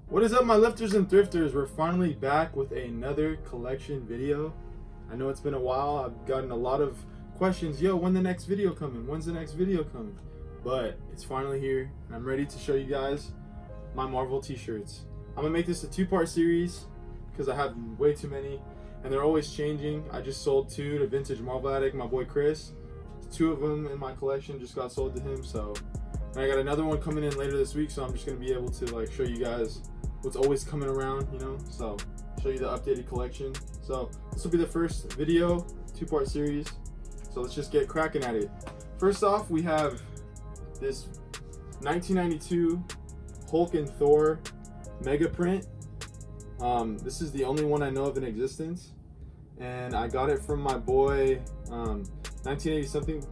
What is up, my lifters and thrifters? We're finally back with another collection video. I know it's been a while. I've gotten a lot of questions. Yo, when the next video coming? When's the next video coming? But it's finally here. I'm ready to show you guys my Marvel t-shirts. I'm gonna make this a two-part series because I have way too many and they're always changing. I just sold 2 to Vintage Marvel Addict, my boy Chris. 2 of them in my collection just got sold to him, so and I got another one coming in later this week, so I'm just gonna be able to like show you guys what's always coming around, you know, so show you the updated collection. So this will be the first video, 2-part series, so let's just get cracking at it. First off, we have this 1992 Hulk and Thor mega print. This is the only one I know of in existence, and I got it from my boy 1980 something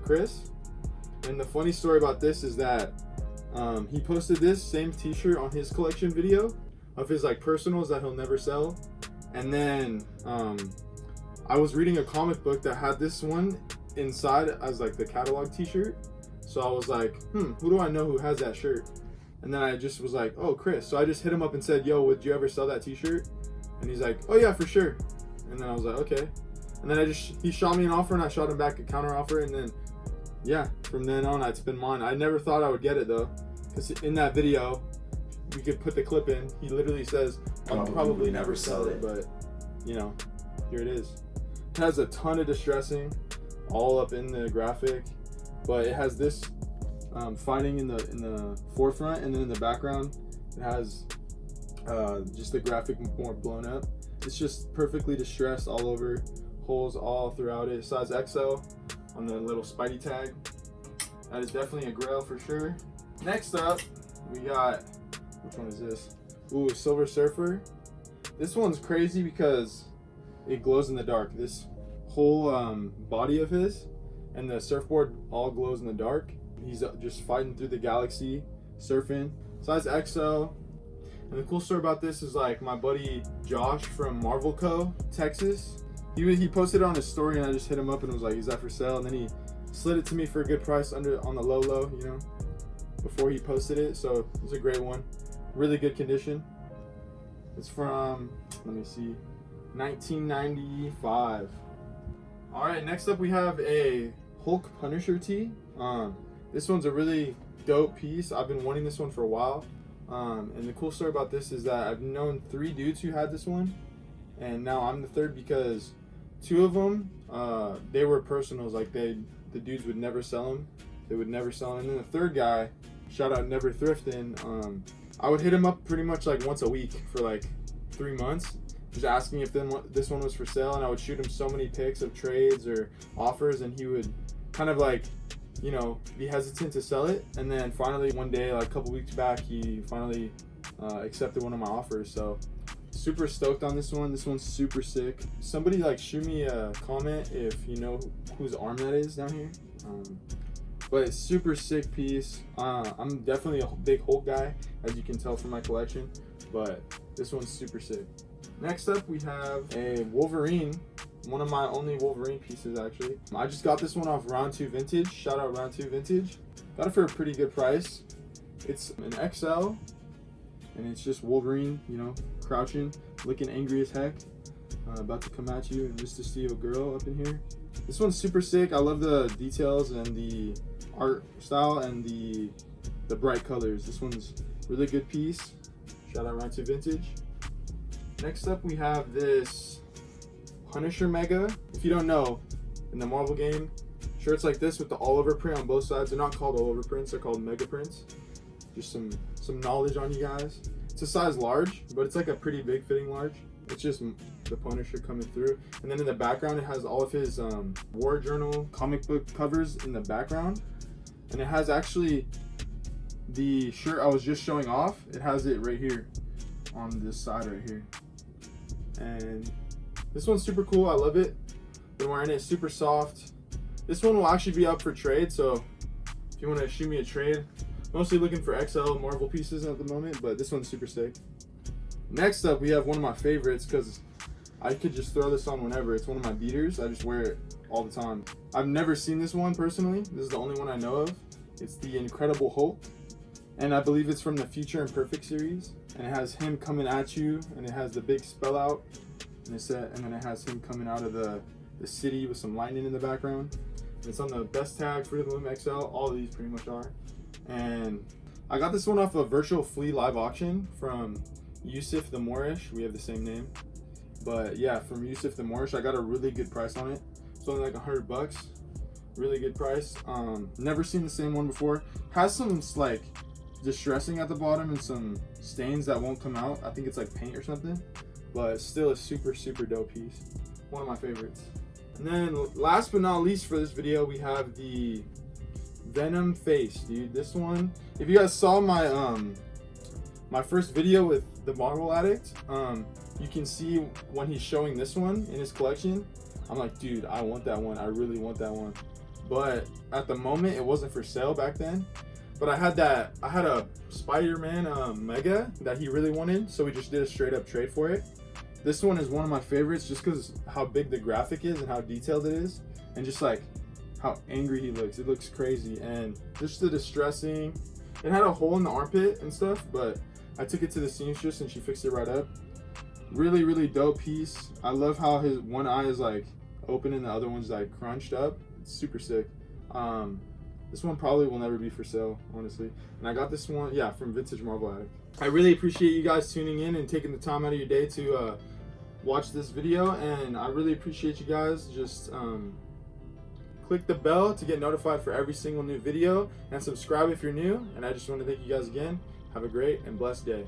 Chris. And the funny story about this is that he posted this same t-shirt on his collection video of his like personals that he'll never sell, and then I was reading a comic book that had this one inside as like the catalog t-shirt, so I was like, who do I know who has that shirt? And then I just was like, oh, Chris. So I just hit him up and said, yo, would you ever sell that t-shirt? And he's like, oh yeah, for sure. And then I was like, okay. And then he shot me an offer and I shot him back a counter offer, and then yeah, from then on it's been mine. I never thought I would get it though, because in that video, we could put the clip in, he literally says, I'll probably never sell it, but you know, here it is. It has a ton of distressing all up in the graphic, but it has this fighting in the forefront, and then in the background it has just the graphic more blown up. It's just perfectly distressed all over, holes all throughout it, size XL on the little Spidey tag. That is definitely a grail for sure. Next up, we got, which one is this? Ooh, Silver Surfer. This one's crazy because it glows in the dark. This whole body of his and the surfboard all glows in the dark. He's just fighting through the galaxy, surfing. Size XL. And the cool story about this is like my buddy Josh from Marvel Co. Texas. He posted it on his story, and I just hit him up and was like, is that for sale? And then he slid it to me for a good price on the low, you know, before he posted it. So it's a great one, really good condition. It's from, let me see, 1995. All right, next up we have a Hulk Punisher tee. This one's a really dope piece. I've been wanting this one for a while. And the cool story about this is that I've known 3 dudes who had this one, and now I'm the third because 2 of them, they were personals. Like the dudes would never sell them. They would never sell them. And then the third guy, shout out Never Thrifting, I would hit him up pretty much like once a week for like 3 months, just asking if this one was for sale, and I would shoot him so many pics of trades or offers, and he would kind of like, you know, be hesitant to sell it. And then finally one day, like a couple weeks back, he finally accepted one of my offers. So super stoked on this one. This one's super sick. Somebody like shoot me a comment if you know whose arm that is down here. But it's super sick piece. I'm definitely a big Hulk guy, as you can tell from my collection, but this one's super sick. Next up we have a Wolverine, one of my only Wolverine pieces actually. I just got this one off Round 2 Vintage. Shout out Round 2 Vintage. Got it for a pretty good price. It's an XL, and it's just Wolverine, you know, crouching, looking angry as heck, about to come at you and just to steal a girl up in here. This one's super sick. I love the details and the art style and the bright colors. This one's really good piece. Shout out Round 2 Vintage. Next up we have this Punisher Mega. If you don't know, in the Marvel game, shirts like this with the all over print on both sides, they're not called all over prints, they're called mega prints. Just some knowledge on you guys. It's a size large, but it's like a pretty big fitting large. It's just the Punisher coming through. And then in the background, it has all of his War Journal comic book covers in the background. And it has actually the shirt I was just showing off. It has it right here on this side right here. And this one's super cool. I love it. Been wearing it, super soft. This one will actually be up for trade, so if you want to shoot me a trade, mostly looking for XL Marvel pieces at the moment, but this one's super sick. Next up, we have one of my favorites because I could just throw this on whenever. It's one of my beaters. I just wear it all the time. I've never seen this one personally. This is the only one I know of. It's the Incredible Hulk. and I believe it's from the Future Imperfect series, and it has him coming at you, and it has the big spell out, and then it has him coming out of the city with some lightning in the background. And it's on the best tag, Fruit of the Loom XL. All of these pretty much are. And I got this one off a virtual flea live auction from Yusuf the Moorish. We have the same name, but yeah, from Yusuf the Moorish. I got a really good price on it. It's only like $100. Really good price. Never seen the same one before. Has some like distressing at the bottom and some stains that won't come out. I think it's like paint or something, but still a super dope piece. One of my favorites. And then last but not least for this video, we have the Venom face, dude. This one, if you guys saw my my first video with the Marvel Addict, you can see when he's showing this one in his collection. I'm like, dude, I want that one. I really want that one. But at the moment, it wasn't for sale back then. But I had a Spider-Man Mega that he really wanted, so we just did a straight up trade for it. This one is one of my favorites just because how big the graphic is and how detailed it is, and just like how angry he looks. It looks crazy, and just the distressing. It had a hole in the armpit and stuff, but I took it to the seamstress and she fixed it right up. Really dope piece. I love how his one eye is like open and the other one's like crunched up. It's super sick. This one probably will never be for sale, honestly. And I got this one, yeah, from Vintage Marvel Addict. I really appreciate you guys tuning in and taking the time out of your day to watch this video, and I really appreciate you guys. Just click the bell to get notified for every single new video, and subscribe if you're new. And I just want to thank you guys again. Have a great and blessed day.